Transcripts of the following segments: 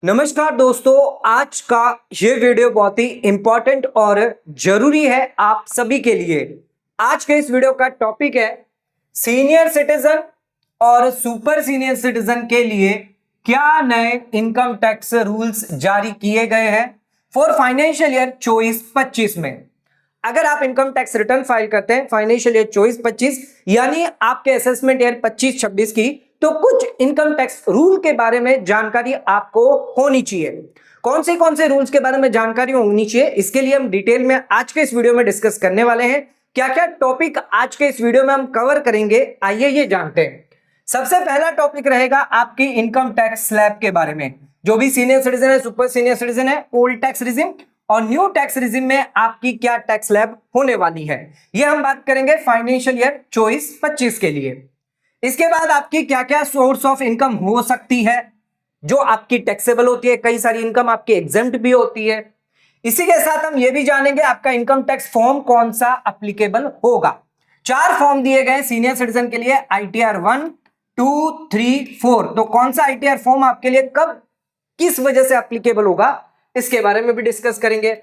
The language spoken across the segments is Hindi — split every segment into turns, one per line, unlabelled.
नमस्कार दोस्तों, आज का ये वीडियो बहुत ही इंपॉर्टेंट और जरूरी है आप सभी के लिए। आज के इस वीडियो का टॉपिक है सीनियर सिटीजन और सुपर सीनियर सिटीजन के लिए क्या नए इनकम टैक्स रूल्स जारी किए गए हैं फॉर फाइनेंशियल ईयर 24-25 में। अगर आप इनकम टैक्स रिटर्न फाइल करते हैं फाइनेंशियल ईयर 24-25 यानी आपके असेसमेंट ईयर 25-26 की, तो कुछ इनकम टैक्स रूल के बारे में जानकारी आपको होनी चाहिए। कौन से रूल्स के बारे में जानकारी होनी चाहिए, इसके लिए हम डिटेल में आज के इस वीडियो में डिस्कस करने वाले हैं। क्या क्या टॉपिक आज के इस वीडियो में हम कवर करेंगे, आइए ये जानते हैं। सबसे पहला टॉपिक रहेगा आपकी इनकम टैक्स स्लैब के बारे में। जो भी सीनियर सिटीजन है, सुपर सीनियर सिटीजन है, ओल्ड टैक्स रिजिम और न्यू टैक्स रिजिम में आपकी क्या टैक्स स्लैब होने वाली है, ये हम बात करेंगे फाइनेंशियल ईयर 24-25 के लिए। इसके बाद आपकी क्या क्या सोर्स ऑफ इनकम हो सकती है जो आपकी टैक्सेबल होती है, कई सारी इनकम आपकी एग्जेम्प्ट भी होती है। इसी के साथ हम ये भी जानेंगे आपका इनकम टैक्स फॉर्म कौन सा एप्लीकेबल होगा। 4 फॉर्म दिए गए सीनियर सिटीजन के लिए, ITR 1, 2, 3, 4। तो कौन सा ITR फॉर्म आपके लिए कब किस वजह से एप्लीकेबल होगा, इसके बारे में भी डिस्कस करेंगे।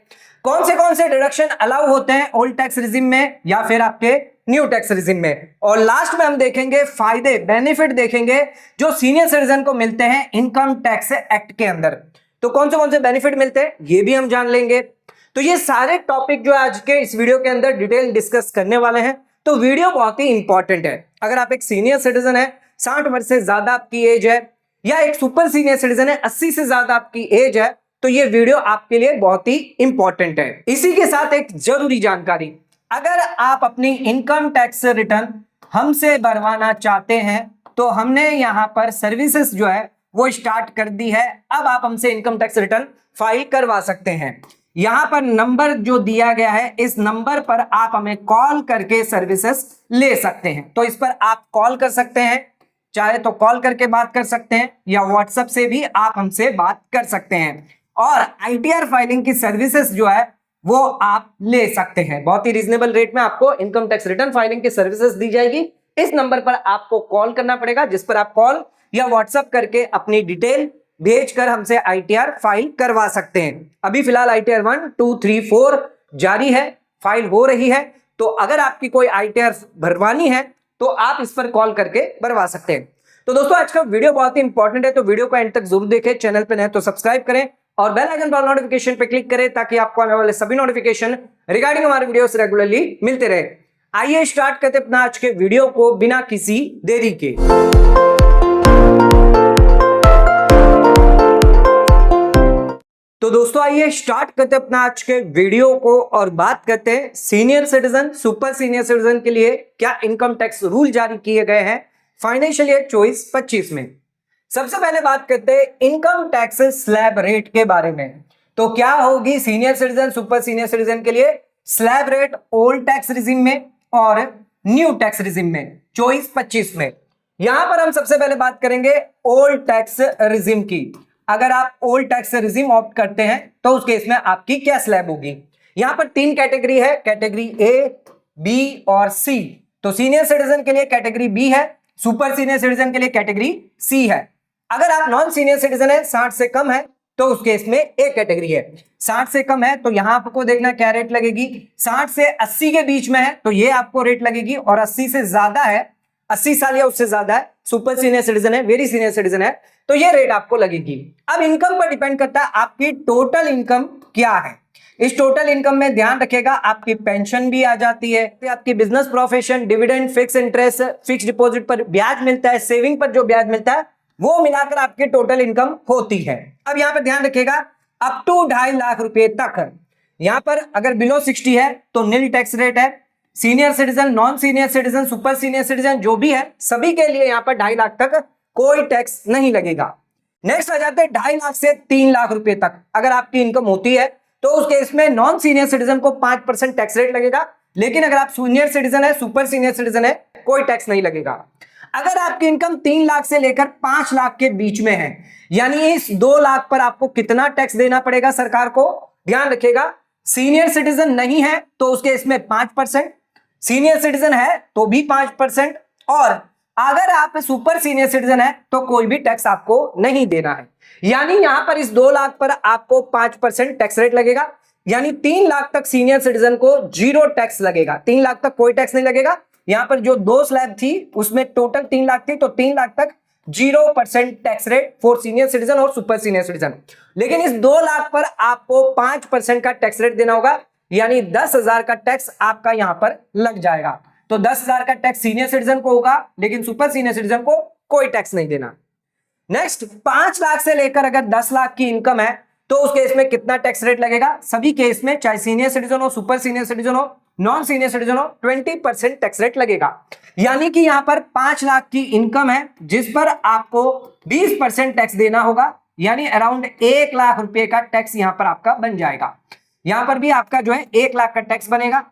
कौन से डिडक्शन अलाउ होते हैं ओल्ड टैक्स रिजिम में या फिर आपके न्यू टैक्स रिजिम में। और लास्ट में हम देखेंगे फायदे, बेनिफिट देखेंगे जो सीनियर सिटीजन को मिलते हैं इनकम टैक्स एक्ट के अंदर। तो कौन से बेनिफिट मिलते हैं ये भी हम जान लेंगे। तो ये सारे टॉपिक जो आज के इस वीडियो के अंदर डिटेल डिस्कस करने वाले हैं। तो वीडियो बहुत ही इंपॉर्टेंट है। अगर आप एक सीनियर सिटीजन है, 60 वर्ष से ज्यादा आपकी एज है, या एक सुपर सीनियर सिटीजन है, 80 से ज्यादा आपकी एज है, तो ये वीडियो आपके लिए बहुत ही इंपॉर्टेंट है। इसी के साथ एक जरूरी जानकारी, अगर आप अपनी इनकम टैक्स रिटर्न हमसे भरवाना चाहते हैं तो हमने यहां पर सर्विसेज जो है वो स्टार्ट कर दी है। अब आप हमसे इनकम टैक्स रिटर्न फाइल करवा सकते हैं। यहां पर नंबर जो दिया गया है, इस नंबर पर आप हमें कॉल करके सर्विसेज ले सकते हैं। तो इस पर आप कॉल कर सकते हैं, चाहे तो कॉल करके बात कर सकते हैं या व्हाट्सएप से भी आप हमसे बात कर सकते हैं। और ITR फाइलिंग की सर्विसेज जो है वो आप ले सकते हैं। बहुत ही रीजनेबल रेट में आपको इनकम टैक्स रिटर्न फाइलिंग की सर्विसेज दी जाएगी। इस नंबर पर आपको कॉल करना पड़ेगा, जिस पर आप कॉल या व्हाट्सएप करके अपनी डिटेल भेजकर हमसे ITR फाइल करवा सकते हैं। अभी फिलहाल ITR 1, 2, 3, 4 जारी है, फाइल हो रही है। तो अगर आपकी कोई ITR भरवानी है तो आप इस पर कॉल करके भरवा सकते हैं। तो दोस्तों आज का वीडियो बहुत ही इंपॉर्टेंट है, तो वीडियो को एंड तक जरूर देखें। चैनल पे नए तो सब्सक्राइब करें और बेल आइकन पर नोटिफिकेशन पे क्लिक करें ताकि आपको आने वाले सभी नोटिफिकेशन रिगार्डिंग हमारे वीडियोस रेगुलरली मिलते रहे। आइए स्टार्ट करते अपना आज के वीडियो को बिना किसी देरी के। तो दोस्तों आइए स्टार्ट करते अपना आज के वीडियो को और बात करते हैं senior citizen, super senior citizen के लिए क्या इनकम टैक्स रूल जारी किए गए हैं फाइनेंशियल ईयर 24-25 में। सबसे पहले बात करते हैं इनकम टैक्स स्लैब रेट के बारे में। तो क्या होगी senior citizen, super senior citizen के लिए slab rate old tax regime में और न्यू टैक्स रिजिम में 24-25 में। यहां पर हम सबसे पहले बात करेंगे ओल्ड टैक्स रिजिम की। अगर आप ओल्ड टैक्स रिजिम ऑप्ट करते हैं तो उस केस में आपकी क्या स्लैब होगी। यहां पर 3 कैटेगरी है, कैटेगरी A, B और C। तो सीनियर सिटीजन के लिए कैटेगरी B है, सुपर सीनियर सिटीजन के लिए कैटेगरी C है। अगर आप नॉन सीनियर सिटीजन है, 60 से कम है, तो उस केस में एक कैटेगरी है। 60 से कम है तो यहां आपको देखना क्या रेट लगेगी। 60 से 80 के बीच में है तो ये आपको रेट लगेगी, और 80 से ज्यादा है, 80 साल या उससे ज्यादा है, सुपर सीनियर सिटीजन है, वेरी सीनियर सिटीजन है, तो ये रेट आपको लगेगी। अब इनकम पर डिपेंड करता है आपकी टोटल इनकम क्या है। इस टोटल इनकम में ध्यान रखिएगा आपकी पेंशन भी आ जाती है, आपकी business profession, dividend, fix interest, fix deposit पर ब्याज मिलता है, सेविंग पर जो ब्याज मिलता है, वो मिलाकर आपकी टोटल इनकम होती है। अब यहां पर ध्यान रखिएगा अप टू 2.5 लाख रुपए तक। यहां पर अगर बिलो 60 है तो नील टैक्स रेट है। Senior citizen, non senior citizen, super senior citizen जो भी है, सभी के लिए यहां पर 2.5 लाख तक कोई टैक्स नहीं लगेगा। नेक्स्ट आ जाते हैं 2.5 लाख से 3 लाख रुपए तक अगर आपकी इनकम होती है तो उस केस में नॉन सीनियर सिटीजन को 5% टैक्स रेट लगेगा, लेकिन अगर आप सीनियर सिटीजन है, सुपर सीनियर सिटीजन है, कोई टैक्स नहीं लगेगा। अगर आपकी इनकम 3 लाख से लेकर 5 लाख के बीच में है, यानी इस 2 लाख पर आपको कितना टैक्स देना पड़ेगा सरकार को, ध्यान रखिएगा। सीनियर सिटीजन नहीं है तो उसके इसमें 5%, सीनियर सिटीजन है तो भी 5%, और अगर आप सुपर सीनियर सिटीजन है तो कोई भी टैक्स आपको नहीं देना है। यानी यहां पर इस 2 लाख पर आपको 5% टैक्स रेट लगेगा। यानी 3 लाख तक सीनियर सिटीजन को 0 टैक्स लगेगा। 3 लाख तक कोई टैक्स नहीं लगेगा। यहां पर जो 2 स्लैब थी उसमें टोटल 3 लाख थी, तो 3 लाख तक 0% tax rate for senior citizen और सुपर सीनियर सिटीजन। लेकिन इस 2 लाख पर आपको 5% का टैक्स रेट देना होगा। यानी 10,000 का टैक्स आपका यहां पर लग जाएगा। तो 10,000 का टैक्स सीनियर सिटीजन को होगा, लेकिन सुपर सीनियर सिटीजन को कोई टैक्स नहीं देना। नेक्स्ट, 5 लाख से लेकर अगर 10 लाख की इनकम है तो उस केस में कितना टैक्स रेट लगेगा? सभी केस में, चाहे सीनियर सिटीजन हो, सुपर सीनियर सिटीजन हो, नॉन सीनियर सिटीजन हो, 20% टैक्स रेट लगेगा। यानी कि यहां पर 5 लाख की इनकम है जिस पर आपको 20% टैक्स देना होगा। यानी अराउंड 1 लाख रुपए का टैक्स यहां पर आपका बन जाएगा। यहां पर भी आपका जो है 1 लाख का टैक्स बनेगा।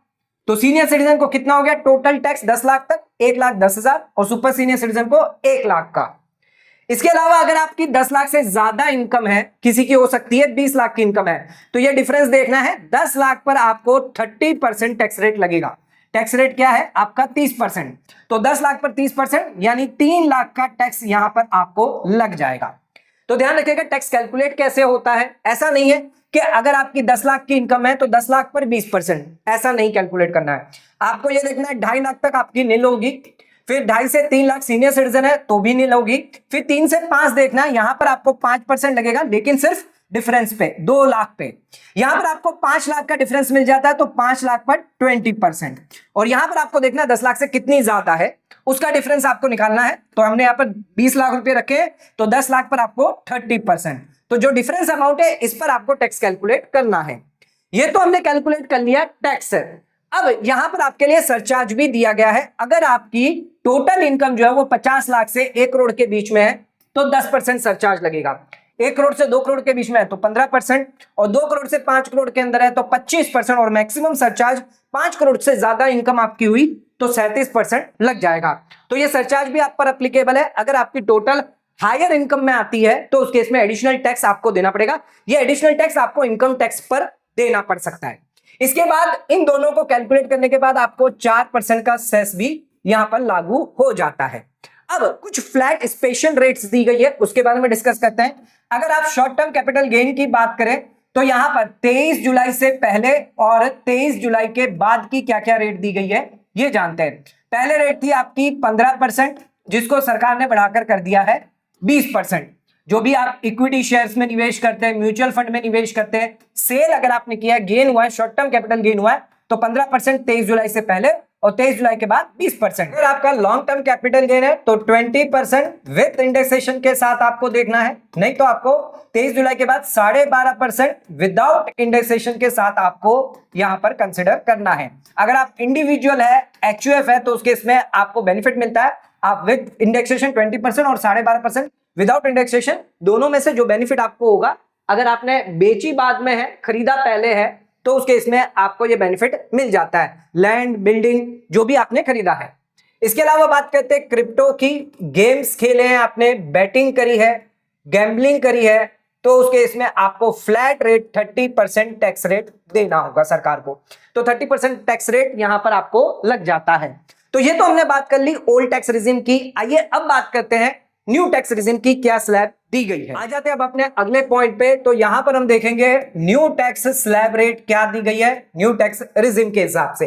तो सीनियर सिटीजन को कितना हो गया टोटल टैक्स? 10 लाख तक 1,10,000 और सुपर सीनियर सिटीजन को 1 लाख का। इसके अलावा अगर आपकी 10 लाख से ज्यादा इनकम है, किसी की हो सकती है 20 लाख की इनकम है, तो यह डिफरेंस देखना है। 10 लाख पर आपको 30% टैक्स रेट लगेगा। टैक्स रेट क्या है आपका? 30%। तो 10 लाख पर 30% यानी 3 लाख का टैक्स यहां पर आपको लग जाएगा। तो ध्यान रखिएगा टैक्स कैलकुलेट कैसे होता है। ऐसा नहीं है कि अगर आपकी 10 लाख की इनकम है तो 10 लाख पर 20%, ऐसा नहीं कैलकुलेट करना है। आपको यह देखना है 2.5 लाख तक आपकी नील होगी, फिर 2.5 से 3 लाख सीनियर सिटीजन है तो भी नील होगी, फिर 3 से 5 देखना है, यहां पर आपको 5% लगेगा, लेकिन सिर्फ डिफरेंस पे 2 लाख पे। यहां पर आपको 5 लाख का डिफरेंस मिल जाता है तो 5 लाख पर 20%। और यहां पर आपको देखना 10 लाख से कितनी ज्यादा है उसका डिफरेंस आपको निकालना है। तो हमने यहां पर 20 लाख रुपए रखे, तो 10 लाख पर आपको 30%। तो जो डिफरेंस अमाउंट है इस पर आपको टैक्स कैलकुलेट करना है। ये तो हमने कैलकुलेट कर लिया टैक्स। अब यहां पर आपके लिए सरचार्ज भी दिया गया है। अगर आपकी टोटल इनकम जो है वो 50 लाख से 1 करोड़ के बीच में है तो 10% सरचार्ज लगेगा। 1 करोड़ से 2 करोड़ के बीच में है तो 15%, और 2 करोड़ से 5 करोड़ के अंदर है तो 25%, और मैक्सिमम सरचार्ज 5 करोड़ से ज्यादा इनकम आपकी हुई तो 37% लग जाएगा। तो ये सरचार्ज भी आप पर एप्लीकेबल है। अगर आपकी टोटल हायर इनकम में आती है तो उस केस में एडिशनल टैक्स आपको देना पड़ेगा। ये एडिशनल टैक्स आपको इनकम टैक्स पर देना पड़ सकता है। इसके बाद इन दोनों को कैलकुलेट करने के बाद आपको 4% का सेस भी यहां पर लागू हो जाता है। अब कुछ फ्लैट स्पेशल रेट्स दी गई है, उसके बारे में डिस्कस करते हैं। अगर आप शॉर्ट टर्म कैपिटल गेन की बात करें तो यहां पर 23 जुलाई से पहले और 23 जुलाई के बाद की क्या क्या रेट दी गई है ये जानते हैं। पहले रेट थी आपकी 15%, जिसको सरकार ने बढ़ाकर कर दिया है 20%। जो भी आप इक्विटी शेयर्स में निवेश करते हैं, म्यूचुअल फंड में निवेश करते हैं, सेल अगर आपने किया, गेन हुआ है, शॉर्ट टर्म कैपिटल गेन हुआ है, तो 15% 23 जुलाई से पहले और 23 जुलाई के बाद 20%। अगर आपका लॉन्ग टर्म कैपिटल गेन है तो 20% विद इंडेक्सेशन के साथ आपको देखना है, नहीं तो आपको 23 जुलाई के बाद 12.5% विदाउट इंडेक्सेशन के साथ आपको यहां पर कंसिडर करना है। अगर आप इंडिविजुअल है, एचयूएफ है, तो उसके इसमें आपको बेनिफिट मिलता है। आप विद इंडेक्सेशन 20% और 12.5% विदाउट इंडेक्सेशन, दोनों में से जो बेनिफिट आपको होगा, अगर आपने बेची बाद में है, खरीदा पहले है, तो उस केस में आपको ये बेनिफिट मिल जाता है। लैंड, बिल्डिंग, जो भी आपने खरीदा है। इसके अलावा बात करते हैं क्रिप्टो की। गेम्स खेले हैं आपने, बैटिंग करी है, गैम्बलिंग करी है, तो उस केस में आपको फ्लैट रेट 30% टैक्स रेट देना होगा सरकार को। तो 30% टैक्स रेट यहां पर आपको लग जाता है। तो ये तो हमने बात कर ली ओल्ड टैक्स रिजिम की। आइए अब बात करते हैं न्यू टैक्स रिजिम की क्या स्लैब दी गई है। आ जाते हैं अब अपने अगले पॉइंट पे। तो यहां पर हम देखेंगे न्यू टैक्स स्लैब रेट क्या दी गई है न्यू टैक्स रिजिम के हिसाब से।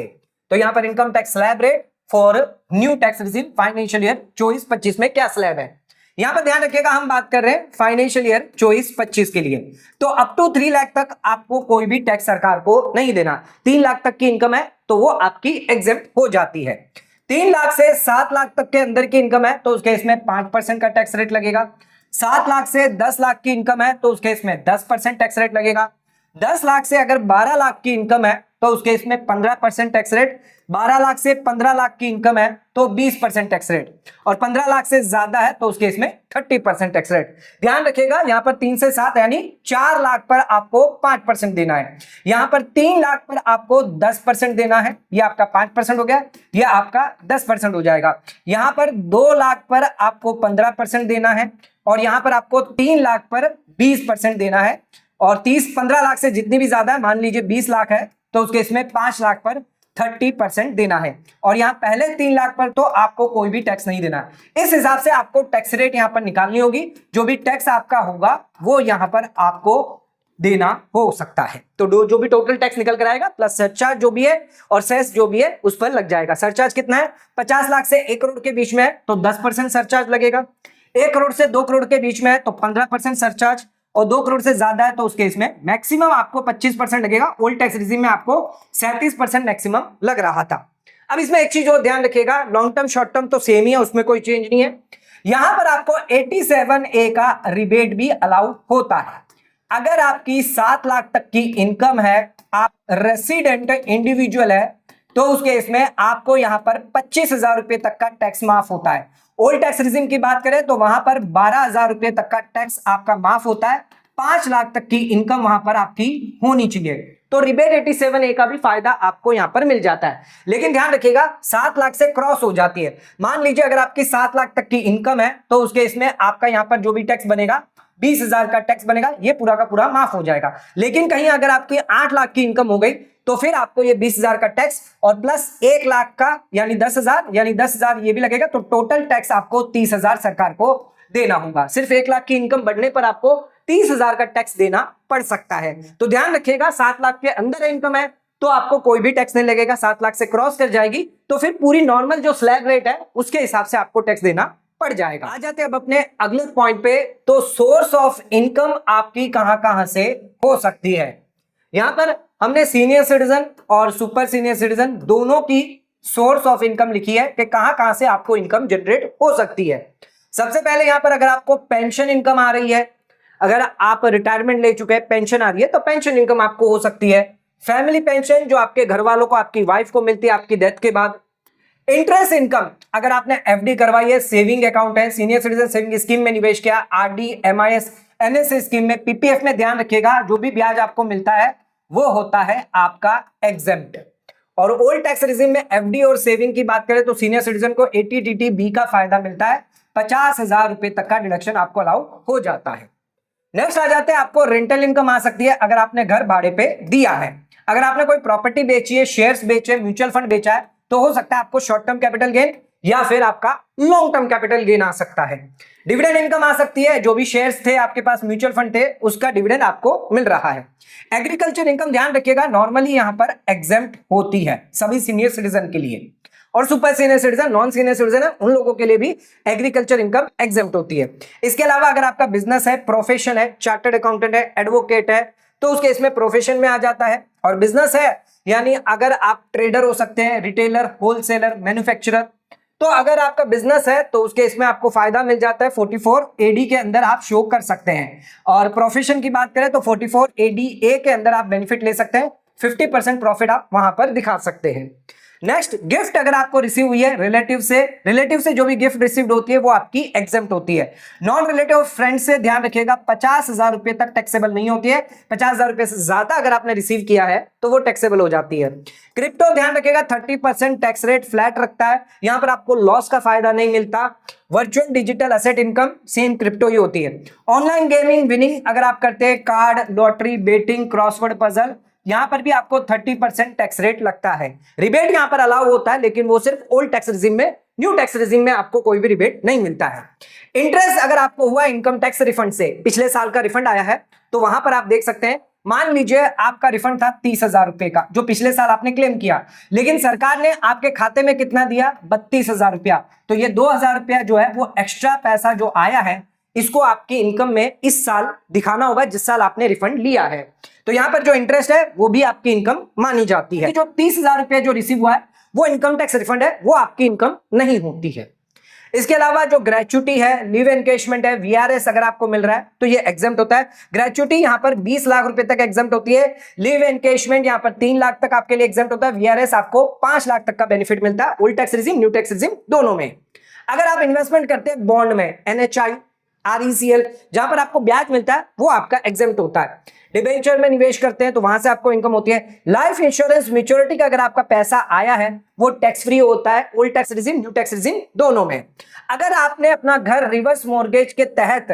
तो यहां पर income tax slab rate for new tax regime financial year 24-25 में क्या स्लैब है। यहां पर ध्यान रखिएगा, हम बात कर रहे हैं फाइनेंशियल ईयर 24-25 के लिए। तो अप टू 3 लाख तक आपको कोई भी टैक्स सरकार को नहीं देना। 3 लाख तक की इनकम है तो वो आपकी एग्जेम्प्ट हो जाती है। 3 लाख से 7 लाख तक के अंदर की इनकम है तो उस केस में 5% का टैक्स रेट लगेगा। 7 लाख से 10 लाख की इनकम है तो उस केस में 10% टैक्स रेट लगेगा। 10 लाख से अगर 12 लाख की इनकम है तो उस केस में 15% टैक्स रेट। 12 लाख से 15 लाख की इनकम है तो 20% टैक्स रेट, और 15 लाख से ज्यादा है तो उस केस में 30% टैक्स रेट। ध्यान रखिएगा यहां पर 3 से 7 यानी 4 लाख पर आपको 5% देना है। यहां पर 3 लाख पर आपको 10% देना है। यह आपका 5% हो गया, यह आपका 10% हो जाएगा। यहां पर 2 लाख पर आपको 15% देना है, और यहां पर आपको 3 लाख पर 20% देना है। और 15 लाख से जितनी भी ज्यादा है, मान लीजिए 20 लाख है तो उसके इसमें 5 लाख पर 30% देना है। और यहाँ पहले 3 लाख पर तो आपको कोई भी टैक्स नहीं देना है। इस हिसाब से आपको टैक्स रेट यहाँ पर निकालनी होगी। जो भी टैक्स आपका होगा वो यहाँ पर आपको देना हो सकता है। तो जो भी टोटल टैक्स निकल कर आएगा प्लस सरचार्ज जो भी है और सेस जो भी है उस पर लग जाएगा। सरचार्ज कितना है? 50 लाख से 1 करोड़ के बीच में है तो 10% सरचार्ज लगेगा। 1 करोड़ से 2 करोड़ के बीच में है तो 15% सरचार्ज, और 2 करोड़ से ज्यादा है तो उसके इसमें मैक्सिमम आपको 25% लगेगा। ओल्ड टैक्स रिजीम में आपको 37% मैक्सिमम लग रहा था। अब इसमें एक चीज और ध्यान रखिएगा, लॉन्ग टर्म शॉर्ट टर्म तो सेम ही है, उसमें कोई चेंज नहीं है। यहां पर आपको 87A का रिबेट भी अलाउ होता है। अगर आपकी 7 लाख तक की इनकम है, आप रेसिडेंट इंडिविजुअल है, तो उस केस में आपको यहां पर 25,000 रुपए तक का टैक्स माफ होता है। ओल्ड टैक्स रिजीम की बात करें तो वहां पर 12,000 रुपए तक का टैक्स आपका माफ होता है। 5 लाख तक की इनकम वहां पर आपकी होनी चाहिए, तो रिबेट 87A का भी फायदा आपको यहां पर मिल जाता है। लेकिन ध्यान रखिएगा 7 लाख से क्रॉस हो जाती है। मान लीजिए अगर आपकी 7 लाख तक की इनकम है तो उसके इसमें आपका यहां पर जो भी टैक्स बनेगा 20,000 का टैक्स बनेगा, ये पूरा का पूरा माफ हो जाएगा। लेकिन कहीं अगर आपकी 8 लाख की इनकम हो गई तो फिर आपको ये 20,000 का टैक्स और प्लस 1 लाख का यानी 10,000 ये भी लगेगा, तो टोटल टैक्स आपको 30,000 सरकार को देना होगा। सिर्फ 1 लाख की इनकम बढ़ने पर आपको 30,000 का टैक्स देना पड़ सकता है। तो ध्यान रखिएगा 7 लाख के अंदर इनकम है तो आपको कोई भी टैक्स नहीं लगेगा। 7 लाख से क्रॉस कर जाएगी तो फिर पूरी नॉर्मल जो स्लैब रेट है उसके हिसाब से आपको टैक्स देना पड़ जाएगा। आ जाते हैं अब अपने अगले पॉइंट पे, तो सोर्स ऑफ इनकम आपकी कहां से हो सकती है। यहां पर हमने सीनियर सिटीजन और सुपर सीनियर सिटीजन दोनों की सोर्स ऑफ इनकम लिखी है कि कहां से आपको इनकम जनरेट हो सकती है। सबसे पहले यहां पर अगर आपको पेंशन इनकम आ रही है, अगर आप रिटायरमेंट ले चुके हैं, पेंशन आ रही है, तो पेंशन इनकम आपको हो सकती है। फैमिली पेंशन जो आपके घर वालों को, आपकी वाइफ को मिलती है आपकी डेथ के बाद। इंटरेस्ट इनकम, अगर आपने एफडी करवाई है, सेविंग अकाउंट है, सीनियर सिटीजन सेविंग स्कीम में निवेश किया, आरडी, एमआईएस, एनएसए स्कीम में, पीपीएफ में, ध्यान रखिएगा जो भी ब्याज आपको मिलता है वो होता है आपका एग्जेम्प्ट। और ओल्ड टैक्स रिजीम में एफडी और सेविंग की बात करें तो सीनियर सिटीजन को 80DT बी का फायदा मिलता है, 50,000 रुपए तक का डिडक्शन आपको अलाउ हो जाता है। नेक्स्ट आ जाते हैं, आपको रेंटल इनकम आ सकती है अगर आपने घर भाड़े पे दिया है। अगर आपने कोई प्रॉपर्टी बेची है, शेयर्स बेचे, म्यूचुअल फंड बेचा है, तो हो सकता है आपको शॉर्ट टर्म कैपिटल गेन या फिर आपका लॉन्ग टर्म कैपिटल गेन आ सकता है। डिविडेंड इनकम आ सकती है, जो भी शेयर्स थे आपके पास, म्यूचुअल फंड थे, उसका डिविडेंड आपको मिल रहा है। एग्रीकल्चर इनकम ध्यान रखिएगा नॉर्मली यहां पर एग्जेम्प्ट होती है सभी सीनियर सिटीजन के लिए, और super senior citizen, non senior citizen है उन लोगों के लिए भी एग्रीकल्चर इनकम एग्जेम्प्ट होती है। इसके अलावा अगर आपका बिजनेस है, प्रोफेशन है, चार्टर्ड अकाउंटेंट है, एडवोकेट है, तो उसके इसमें प्रोफेशन में आ जाता है। और बिजनेस है यानी अगर आप ट्रेडर हो सकते हैं, रिटेलर, होलसेलर, मैन्युफैक्चरर, तो अगर आपका बिजनेस है तो उसके इसमें आपको फायदा मिल जाता है, 44AD के अंदर आप शो कर सकते हैं। और प्रोफेशन की बात करें तो 44ADA के अंदर आप बेनिफिट ले सकते हैं, 50% प्रॉफिट आप वहां पर दिखा सकते हैं। नेक्स्ट, गिफ्ट अगर आपको रिसीव हुई है रिलेटिव से जो भी गिफ्ट रिसीव्ड होती है वो आपकी एग्जेम्प्ट होती है। नॉन रिलेटिव फ्रेंड से ध्यान रखिएगा 50,000 रुपए तक टैक्सेबल नहीं होती है। 50,000 रुपए से ज्यादा अगर आपने रिसीव किया है तो वो टैक्सेबल हो जाती है। क्रिप्टो ध्यान रखिएगा 30% टैक्स रेट फ्लैट रखता है, यहां पर आपको लॉस का फायदा नहीं मिलता। Virtual digital asset income same crypto ही होती है। ऑनलाइन गेमिंग विनिंग अगर आप करते हैं, card, lottery, betting, crossword puzzle, यहां पर भी आपको 30% टैक्स रेट लगता है। रिबेट यहां पर अलाउ होता है लेकिन वो सिर्फ ओल्ड टैक्स रिजीम में, न्यू टैक्स रिजीम में आपको कोई भी रिबेट नहीं मिलता है। इंटरेस्ट अगर आपको हुआ इनकम टैक्स रिफंड से, पिछले साल का रिफंड आया है तो वहां पर आप देख सकते हैं, मान लीजिए आपका रिफंड था 30,000 रुपए का जो पिछले साल आपने क्लेम किया, लेकिन सरकार ने आपके खाते में कितना दिया, 32,000 रुपया, तो ये 2,000 रुपया जो है वो एक्स्ट्रा पैसा जो आया है इसको आपकी इनकम में इस साल दिखाना होगा जिस साल आपने रिफंड लिया है। तो यहां पर जो इंटरेस्ट है वो भी आपकी इनकम मानी जाती है। जो 30,000 रुपया जो रिसीव हुआ है वो इनकम टैक्स रिफंड है, वो आपकी इनकम नहीं होती है। इसके अलावा जो ग्रेच्युटी है, लीव एनकेशमेंट है, वीआरएस अगर आपको मिल रहा है तो ये एग्जेम्प्ट होता है। ग्रेच्युटी यहां पर 20 लाख रुपए तक एग्जेम्प्ट होती है। लीव एनकेशमेंट यहां पर 3 लाख तक आपके लिए एग्जेम्प्ट होता है। वीआरएस आपको 5 लाख तक का बेनिफिट मिलता है, old tax regime, new tax regime दोनों में। अगर आप इन्वेस्टमेंट करते हैं बॉन्ड में, एनएचआई, आरईसीएल, जहां पर आपको ब्याज मिलता है वो आपका एग्जेम्प्ट होता है। डिबेंचर में निवेश करते हैं तो वहां से आपको इनकम होती है। लाइफ इंश्योरेंस मैच्योरिटी का अगर आपका पैसा आया है वो टैक्स फ्री होता है, old tax regime, new tax regime दोनों में। अगर आपने अपना घर रिवर्स मॉर्गेज के तहत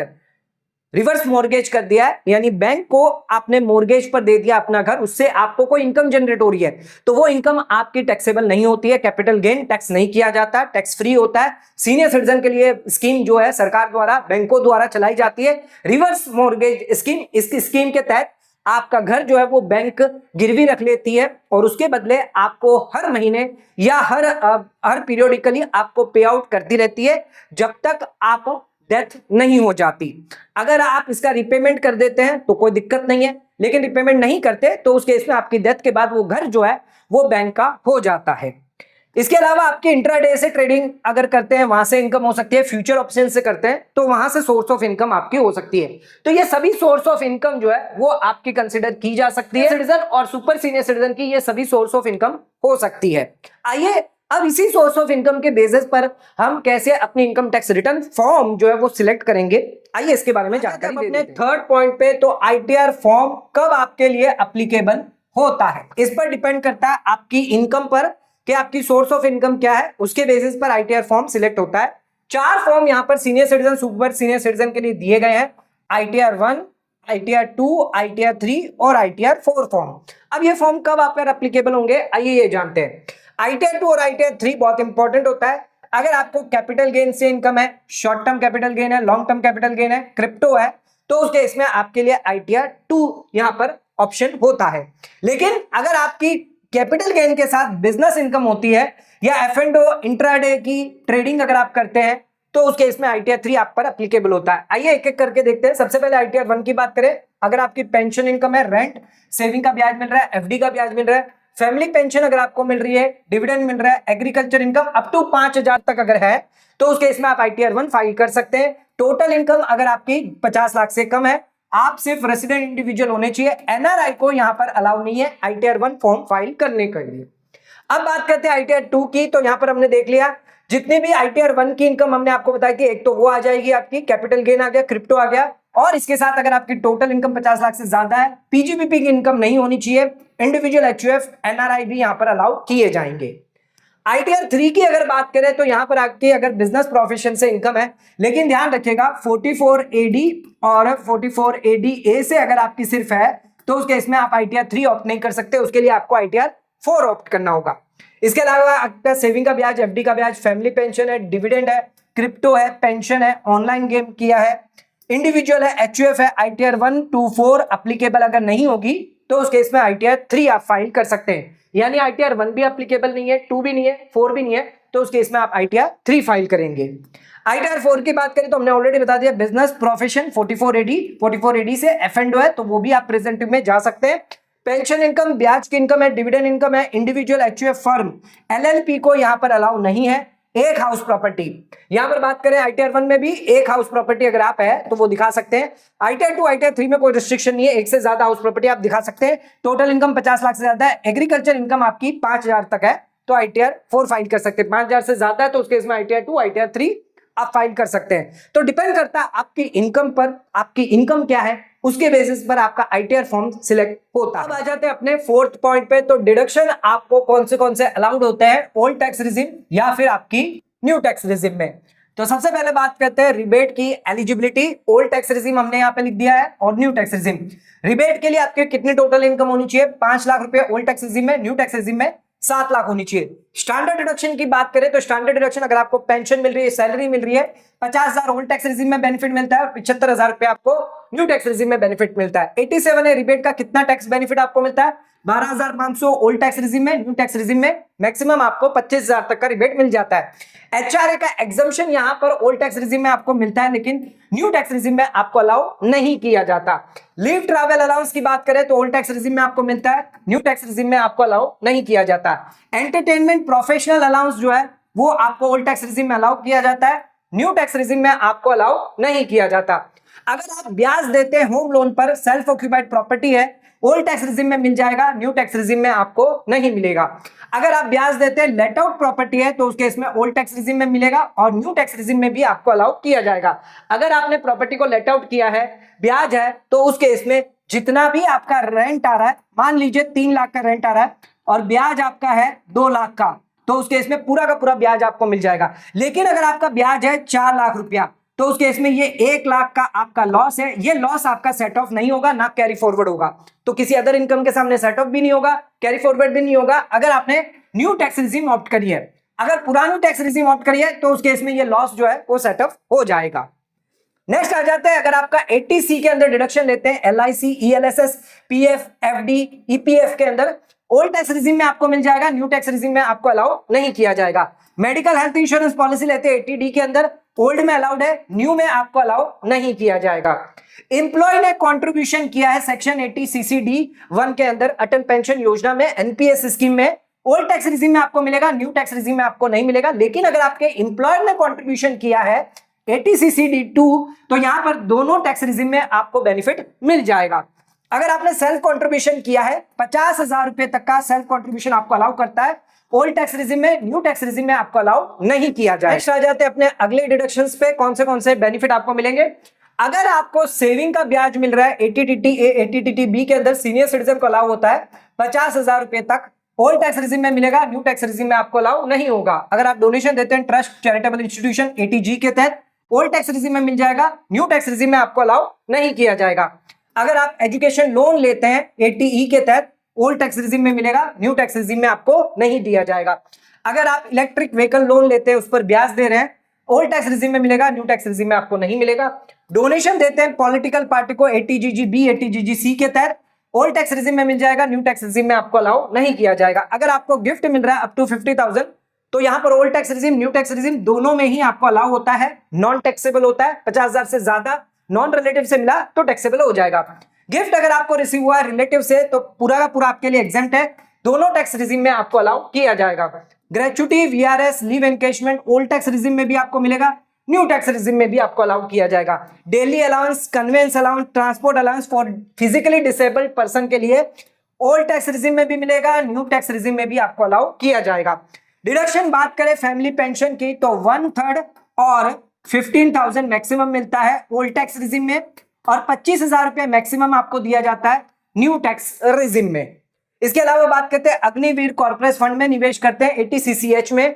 रिवर्स मॉर्गेज कर दिया है, यानी बैंक को आपने मॉर्गेज पर दे दिया अपना घर, उससे आपको कोई इनकम जनरेट हो रही है, तो वो इनकम आपकी टैक्सेबल नहीं होती है, कैपिटल गेन टैक्स नहीं किया जाता, टैक्स फ्री होता है। सीनियर सिटीजन के लिए स्कीम जो है सरकार द्वारा, बैंकों द्वारा चलाई जाती है, रिवर्स मॉर्गेज स्कीम। इस स्कीम के तहत आपका घर जो है वो बैंक गिरवी रख लेती है और उसके बदले आपको हर महीने या हर पीरियोडिकली आपको पे आउट करती रहती है जब तक आप डेथ नहीं हो जाती। अगर आप इसका रिपेमेंट कर देते हैं तो कोई दिक्कत नहीं है, लेकिन रिपेमेंट नहीं करते तो उस केस में आपकी डेथ के बाद वो घर जो है वो बैंक का हो जाता है। इसके अलावा आपके इंट्राडे से ट्रेडिंग अगर करते हैं वहां से इनकम हो सकती है, फ्यूचर ऑप्शन से करते हैं तो वहां से सोर्स ऑफ इनकम आपकी हो सकती है। तो ये सभी सोर्स ऑफ इनकम जो है वो आपकी कंसिडर की जा सकती है। सिटीजन और सुपर सीनियर सिटीजन की ये सभी सोर्स ऑफ इनकम हो सकती है। आइए अब इसी सोर्स ऑफ इनकम के बेसिस पर हम कैसे अपनी इनकम टैक्स रिटर्न फॉर्म जो है वो सिलेक्ट करेंगे, आइए इसके बारे में जानकारी अपने थर्ड पॉइंट पे। तो आईटीआर फॉर्म कब आपके लिए एप्लीकेबल होता है, इस पर डिपेंड करता है आपकी इनकम पर कि आपकी सोर्स ऑफ इनकम क्या है, उसके बेसिस पर आईटीआर फॉर्म सिलेक्ट होता है। 4 फॉर्म यहां पर senior citizen, super senior citizen के लिए दिए गए हैं, आईटीआर 1, आईटीआर 2, आईटीआर 3 और आईटीआर 4 फॉर्म। अब ये फॉर्म कब आप पर एप्लीकेबल होंगे, आइए ये जानते हैं। आईटीआर 2 और आईटीआर 3 बहुत इंपॉर्टेंट होता है। अगर आपको कैपिटल गेन से इनकम है, शॉर्ट टर्म कैपिटल गेन है, लॉन्ग टर्म कैपिटल गेन है, क्रिप्टो है, तो उस केस में आपके लिए आईटीआर 2 यहां पर ऑप्शन होता है। लेकिन अगर आपकी कैपिटल गेन के साथ बिजनेस इनकम होती है या एफ&ओ इंट्राडे की ट्रेडिंग अगर आप करते हैं तो उस केस में आईटीआर 3 आप पर एप्लीकेबल होता है। आइए एक एक करके देखते हैं। सबसे पहले आईटीआर 1 की बात करें, अगर आपकी पेंशन इनकम है, रेंट सेविंग का ब्याज मिल रहा है, एफडी का ब्याज मिल रहा है, फैमिली पेंशन अगर आपको मिल रही है, डिविडेंड मिल रहा है, एग्रीकल्चर इनकम अप टू 5000 तक अगर है तो उस केस में आप आईटीआर 1 फाइल कर सकते हैं। टोटल इनकम अगर आपकी 50 लाख से कम है, आप सिर्फ रेसिडेंट इंडिविजुअल होने चाहिए, एनआरआई को यहां पर अलाउ नहीं है आईटीआर 1 फॉर्म फाइल करने के लिए। अब बात करते हैं आईटीआर 2 की। तो यहां पर हमने देख लिया जितने भी आईटीआर 1 की इनकम हमने आपको बताया कि एक तो वो आ जाएगी आपकी कैपिटल गेन आ गया, क्रिप्टो आ गया, और इसके साथ अगर आपकी टोटल इनकम 50 लाख से ज्यादा है, पीजीबीपी की इनकम नहीं होनी चाहिए, इंडिविजुअल एचयूएफ एनआरआई भी यहां पर अलाउ किए जाएंगे। आईटीआर 3 की अगर बात करें तो यहां पर आपकी अगर बिजनेस प्रोफेशन से इनकम है, लेकिन ध्यान रखिएगा 44AD और 44ADA से अगर आपकी सिर्फ है तो उस केस में आप आईटीआर 3 ऑप्ट नहीं कर सकते, उसके लिए आपको आईटीआर 4 ऑप्ट करना होगा। इसके अलावा आपका सेविंग का ब्याज, एफडी का ब्याज, फैमिली पेंशन है, डिविडेंड है, क्रिप्टो है, पेंशन है, ऑनलाइन गेम किया है, इंडिविजुअल है, एचयूएफ है, आईटीआर 1 to 4 एप्लीकेबल अगर नहीं होगी तो उस केस में आईटीआर 3 आप फाइल कर सकते हैं। यानी आईटीआर 1 भी एप्लीकेबल नहीं है, 2 भी नहीं है, 4 भी नहीं है, तो उस केस में आप आईटीआर 3 फाइल करेंगे। आईटीआर 4 की बात करें तो हमने ऑलरेडी बता दिया, बिजनेस प्रोफेशन 44AD से एफ&ओ है तो वो भी आप प्रेजेंटिव में जा सकते हैं। पेंशन इनकम, ब्याज की इनकम है, डिविडेंड इनकम है, इंडिविजुअल एचयूएफ फर्म एलएलपी को यहां पर अलाउ नहीं है। एक हाउस प्रॉपर्टी, यहां पर बात करें आईटीआर 1 में भी एक हाउस प्रॉपर्टी अगर आप है तो वो दिखा सकते हैं। आईटीआर 2, आईटीआर 3 में कोई रिस्ट्रिक्शन नहीं है, एक से ज्यादा हाउस प्रॉपर्टी आप दिखा सकते हैं। टोटल इनकम 50 लाख से ज्यादा है, एग्रीकल्चर इनकम आपकी 5000 तक है तो आईटीआर 4 फाइल कर सकते हैं। 5000 से ज्यादा है तो उसके इसमें आईटीआर 2, आईटीआर 3 आप फाइल कर सकते हैं। तो डिपेंड करता है आपकी इनकम पर, आपकी इनकम क्या है उसके बेसिस पर आपका आईटीआर फॉर्म सिलेक्ट होता है। अब आ जाते हैं अपने 4th पॉइंट पे। तो डिडक्शन आपको कौन से अलाउड होते हैं, ओल्ड टैक्स रिजिम या फिर आपकी न्यू टैक्स रिजिम में। तो सबसे पहले बात करते हैं रिबेट की एलिजिबिलिटी। ओल्ड टैक्स रिजिम हमने यहाँ पे लिख दिया है और न्यू टैक्स रिजिम। रिबेट के लिए आपके कितनी टोटल इनकम होनी चाहिए, 5 लाख रुपए ओल्ड टैक्स रिजिम में, न्यू टैक्स रिजिम में 7 लाख होनी चाहिए। स्टैंडर्ड डिडक्शन की बात करें तो स्टैंडर्ड डिडक्शन अगर आपको पेंशन मिल रही है, सैलरी मिल रही है, 50,000 ओल्ड टैक्स रिजिम में बेनिफिट मिलता है और 75,000 रुपए आपको न्यू टैक्स रिजिम में बेनिफिट मिलता है। 87 है रिबेट का, कितना टैक्स बेनिफिट आपको मिलता है, 12,500 ओल्ड टैक्स रिजिम में, न्यू टैक्स रिजिम में मैक्सिमम आपको 25,000 तक का रिबेट मिल जाता है। एचआरए का एग्जम्पशन यहां पर ओल्ड टैक्स रिजिम में आपको मिलता है लेकिन न्यू टैक्स रिजिम में आपको अलाउ नहीं किया जाता। लीव ट्रैवल अलाउंस की बात करें तो ओल्ड टैक्स रिजिम में आपको मिलता है, न्यू टैक्स रिजिम में आपको अलाउ नहीं किया जाता। एंटरटेनमेंट प्रोफेशनल अलाउंस जो है वो आपको ओल्ड टैक्स रिजिम में अलाउ किया जाता है, न्यू टैक्स रिजिम में आपको अलाउ नहीं किया जाता। अगर आप ब्याज देते हैं होम लोन पर, सेल्फ ऑक्यूपाइड प्रॉपर्टी है, ओल्ड टैक्स रिजिम में मिल जाएगा, न्यू टैक्स रिजिम में आपको नहीं मिलेगा। अगर आप ब्याज देते हैं लेट आउट प्रॉपर्टी है तो उस केस में ओल्ड टैक्स रिजिम में मिलेगा और न्यू टैक्स रिजिम में भी आपको अलाउ किया जाएगा। अगर आपने प्रॉपर्टी को लेट आउट किया है, ब्याज है, तो उस केस में जितना भी आपका रेंट आ रहा है, मान लीजिए 3 लाख का रेंट आ रहा है और ब्याज आपका है 2 लाख का, तो उस केस में पूरा का पूरा ब्याज आपको मिल जाएगा। लेकिन अगर आपका ब्याज है 4 लाख रुपया तो उस केस में ये 1 लाख का आपका लॉस है, ये लॉस आपका सेट ऑफ नहीं होगा, ना कैरी फॉरवर्ड होगा। तो किसी अदर इनकम के सामने सेट ऑफ भी नहीं होगा, कैरी फॉरवर्ड भी नहीं होगा अगर आपने न्यू टैक्स रिजीम ऑप्ट करी है। अगर पुरानी टैक्स रिजीम ऑप्ट करी है तो उस केस में ये लॉस जो है वो सेट ऑफ हो जाएगा। नेक्स्ट आ जाते हैं, अगर आपका 80C के अंदर डिडक्शन लेते हैं, LIC, ELSS, PF, FD, EPF के अंदर ओल्ड टैक्स रिजीम में आपको मिल जाएगा, न्यू टैक्स रिजीम में आपको अलाउ नहीं किया जाएगा। मेडिकल हेल्थ इंश्योरेंस पॉलिसी लेते हैं 80D के अंदर, ओल्ड में अलाउड है, न्यू में आपको अलाउ नहीं किया जाएगा। एम्प्लॉय ने कंट्रीब्यूशन किया है सेक्शन 80CCD1 के अंदर अटल पेंशन योजना में, NPS स्कीम में, ओल्ड टैक्स रिजीम में आपको मिलेगा, न्यू टैक्स रिजीम में आपको नहीं मिलेगा। लेकिन अगर आपके एम्प्लॉयर ने कंट्रीब्यूशन किया है 80CCD2 तो यहां पर दोनों टैक्स रिजीम में आपको बेनिफिट मिल जाएगा। अगर आपने सेल्फ कंट्रीब्यूशन किया है 50,000 रुपए तक का सेल्फ कंट्रीब्यूशन आपको अलाउ करता है ओल्ड टैक्स रिजीम में, न्यू टैक्स रिजीम में आपको अलाउ नहीं किया जाए। नेक्स्ट आ जाते हैं अपने अगले डिडक्शंस पे, कौन से बेनिफिट आपको मिलेंगे। अगर आपको सेविंग का ब्याज मिल रहा है 80TT A 80TT B के अंदर सीनियर सिटीजन को अलाउ होता है 50,000 रुपए तक, ओल्ड टैक्स रिजीम में मिलेगा, न्यू टैक्स रिजीम में आपको अलाउ नहीं होगा। अगर आप डोनेशन देते हैं ट्रस्ट चैरिटेबल इंस्टीट्यूशन 80G के तहत, ओल्ड टैक्स रिजीम में मिल जाएगा, न्यू टैक्स रिजीम में आपको अलाउ नहीं किया जाएगा। अगर आप एजुकेशन लोन लेते हैं 80E के तहत, ओल्ड टैक्स रिजीम में मिलेगा, न्यू टैक्स रिजीम में आपको नहीं दिया जाएगा। अगर आप इलेक्ट्रिक व्हीकल लोन लेते हैं उस पर ब्याज दे रहे हैं, ओल्ड टैक्स रिजीम में मिलेगा, न्यू टैक्स रिजीम में आपको नहीं मिलेगा। डोनेशन देते हैं पॉलिटिकल पार्टी को 80GG-B 80GG-C के तहत, ओल्ड टैक्स रिजीम में मिल जाएगा, न्यू टैक्स रिजीम में आपको अलाउ नहीं किया जाएगा। अगर आपको गिफ्ट मिल रहा है अप टू 50,000 तो यहां पर old tax regime, new tax regime दोनों में ही आपको अलाउ होता है, नॉन टैक्सेबल होता है। 50,000 से ज्यादा नॉन रिलेटिव से मिला तो टैक्सेबल हो जाएगा। गिफ्ट अगर आपको रिसीव हुआ है रिलेटिव से तो पूरा का पूरा आपके लिए एग्जेम्प्ट है, दोनों टैक्स रिजीम में आपको अलाउ किया जाएगा। Gratuity, VRS, leave encashment old tax regime में भी आपको मिलेगा, न्यू टैक्स रिजीम में भी आपको अलाउ किया जाएगा। Daily allowance, convince allowance, transport allowance for physically disabled person के लिए ओल्ड टैक्स रिजीम में भी मिलेगा, न्यू टैक्स रिजीम में भी आपको अलाउ किया जाएगा। डिडक्शन बात करें फैमिली पेंशन की तो 1/3 और 15,000 मैक्सिमम मिलता है ओल्ड टैक्स रिजीम में, और 25,000 रुपए मैक्सिमम आपको दिया जाता है न्यू टैक्स रिजीम में। इसके अलावा बात करते हैं अग्निवीर कॉर्पोरेट फंड में निवेश करते हैं 80CCH में,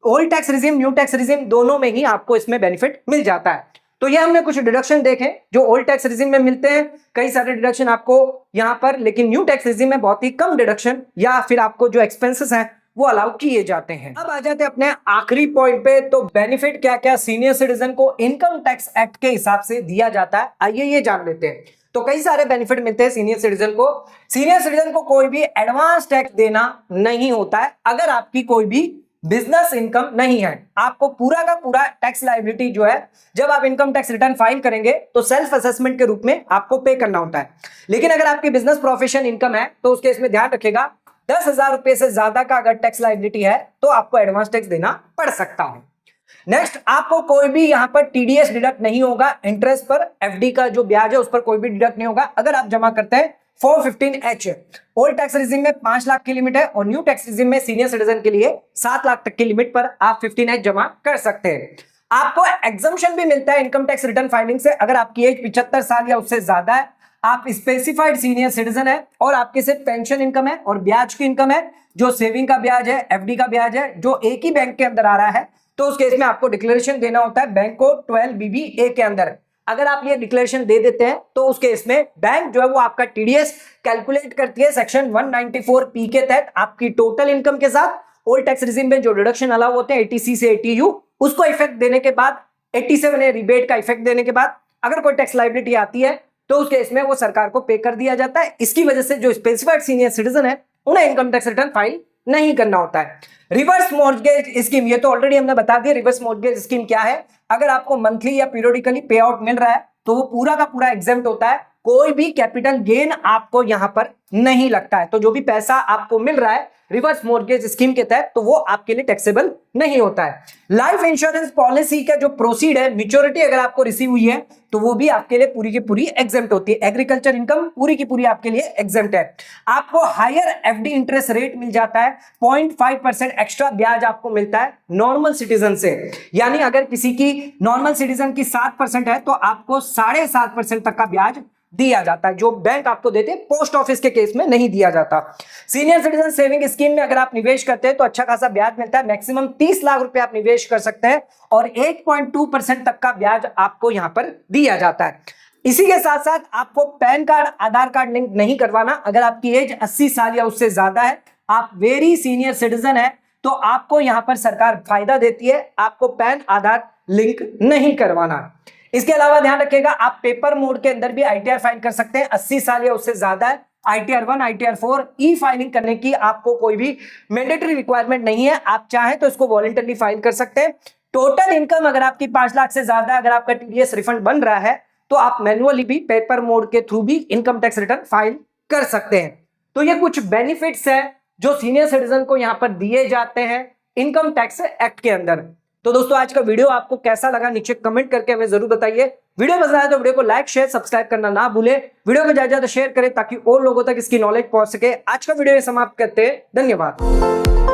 old tax regime, new tax regime दोनों में ही आपको इसमें बेनिफिट मिल जाता है। तो ये हमने कुछ डिडक्शन देखे जो ओल्ड टैक्स रिजीम में मिलते हैं, कई सारे डिडक्शन आपको यहां पर, लेकिन न्यू टैक्स रिजीम में बहुत ही कम डिडक्शन या फिर आपको जो एक्सपेंसेस हैं वो अलाउ किए जाते हैं। अब आ जाते हैं अपने आखिरी पॉइंट पे, तो बेनिफिट क्या क्या सीनियर सिटीजन को इनकम टैक्स एक्ट के हिसाब से दिया जाता है, आइए ये जान लेते हैं। तो कई सारे बेनिफिट मिलते हैं सीनियर सिटीजन को। सीनियर सिटीजन को कोई भी एडवांस टैक्स देना नहीं होता है अगर आपकी कोई भी बिजनेस इनकम नहीं है। आपको पूरा का पूरा टैक्स लायबिलिटी जो है जब आप इनकम टैक्स रिटर्न फाइल करेंगे तो सेल्फ असेसमेंट के रूप में आपको पे करना होता है। लेकिन अगर आपकी बिजनेस प्रोफेशन इनकम है तो उसके इसमें ध्यान रखिएगा 10,000 रुपए से ज्यादा का अगर टैक्स लायबिलिटी है तो आपको एडवांस टैक्स देना पड़ सकता है। नेक्स्ट, आपको कोई भी यहां पर TDS डिडक्ट नहीं होगा, इंटरेस्ट पर FD का जो ब्याज है उस पर कोई भी डिडक्ट नहीं होगा अगर आप जमा करते हैं form 15H। Old tax regime में 5 लाख की लिमिट है और न्यू टैक्स रिजीम में सीनियर सिटीजन के लिए 7 लाख तक की लिमिट पर आप 15H जमा कर सकते हैं। आपको एग्जम्पशन भी मिलता है इनकम टैक्स रिटर्न फाइलिंग से अगर आपकी एज 75 साल या उससे ज्यादा है, आप स्पेसिफाइड सीनियर सिटीजन है और आपके सिर्फ पेंशन इनकम है और ब्याज की इनकम है, जो सेविंग का ब्याज है, FD का ब्याज है, जो एक ही बैंक के अंदर आ रहा है, तो उस केस में आपको डिक्लेरेशन देना होता है बैंक को 12BBA के अंदर। अगर आप ये डिक्लेरेशन दे देते हैं तो उस केस में बैंक जो है वो आपका TDS कैलकुलेट करती है सेक्शन 194P के तहत आपकी टोटल इनकम के साथ ओल्ड टैक्स रिजीम में जो डिडक्शन अलाउ होते हैं 80C से 80U, उसको इफेक्ट देने के बाद 87A रिबेट का इफेक्ट देने के बाद अगर कोई टैक्स लायबिलिटी आती है तो उस केस में वो सरकार को पे कर दिया जाता है। इसकी वजह से जो स्पेसिफाइड सीनियर सिटीजन है उन्हें इनकम टैक्स रिटर्न फाइल नहीं करना होता है। रिवर्स मॉर्गेज स्कीम, ये तो ऑलरेडी हमने बता दिया रिवर्स मॉर्गेज स्कीम क्या है। अगर आपको मंथली या पीरियडिकली पे आउट मिल रहा है तो वो पूरा का पूरा एग्जेम्प्ट होता है, कोई भी कैपिटल गेन आपको यहां पर नहीं लगता है। तो जो भी पैसा आपको मिल रहा है रिवर्स मॉर्गेज स्कीम के तहत तो वो आपके लिए टैक्सेबल नहीं होता है। लाइफ इंश्योरेंस पॉलिसी का जो प्रोसीड है, मैच्योरिटी अगर आपको रिसीव हुई है तो वो भी आपके लिए पूरी की पूरी एग्जेम्प्ट होती है। एग्रीकल्चर इनकम पूरी की पूरी आपके लिए एग्जेम्प्ट है। आपको हायर FD इंटरेस्ट रेट मिल जाता है, 0.5% एक्स्ट्रा ब्याज आपको मिलता है नॉर्मल सिटीजन से। यानी अगर किसी की नॉर्मल सिटीजन की 7% है तो आपको 7.5% तक का ब्याज दिया जाता है, जो बैंक आपको देते हैं, पोस्ट ऑफिस के केस में नहीं दिया जाता। सीनियर सिटीजन सेविंग स्कीम में अगर आप निवेश करते हैं तो अच्छा खासा ब्याज मिलता है, मैक्सिमम 30 लाख रुपए आप निवेश कर सकते हैं और 8.2% तक का ब्याज आपको यहां पर दिया जाता है। इसी के साथ साथ आपको पैन कार्ड, आधार कार्ड लिंक नहीं करवाना। अगर आपकी एज 80 साल या उससे ज्यादा है, आप वेरी सीनियर सिटीजन है, तो आपको यहां पर सरकार फायदा देती है, आपको पैन आधार लिंक नहीं करवाना। इसके अलावा ध्यान रखिएगा, आप पेपर मोड के अंदर भी आईटीआर फाइल कर सकते हैं। 80 साल या उससे ज्यादा है, आईटीआर 1, आईटीआर 4 ई फाइलिंग करने की आपको कोई भी मैंडेटरी रिक्वायरमेंट नहीं है, आप चाहें तो इसको वॉलंटरली फाइल कर सकते हैं। टोटल इनकम अगर आपकी 5 लाख से ज्यादा, अगर आपका टीडीएस रिफंड बन रहा है तो आप मैन्युअली भी पेपर मोड के थ्रू भी इनकम टैक्स रिटर्न फाइल कर सकते हैं। तो ये कुछ बेनिफिट्स है जो सीनियर सिटीजन को यहां पर दिए जाते हैं इनकम टैक्स एक्ट के अंदर। तो दोस्तों आज का वीडियो आपको कैसा लगा नीचे कमेंट करके हमें जरूर बताइए। वीडियो पसंद आए तो वीडियो को लाइक, शेयर, सब्सक्राइब करना ना भूले। वीडियो को ज्यादा शेयर करें ताकि और लोगों तक इसकी नॉलेज पहुंच सके। आज का वीडियो समाप्त करते हैं, धन्यवाद।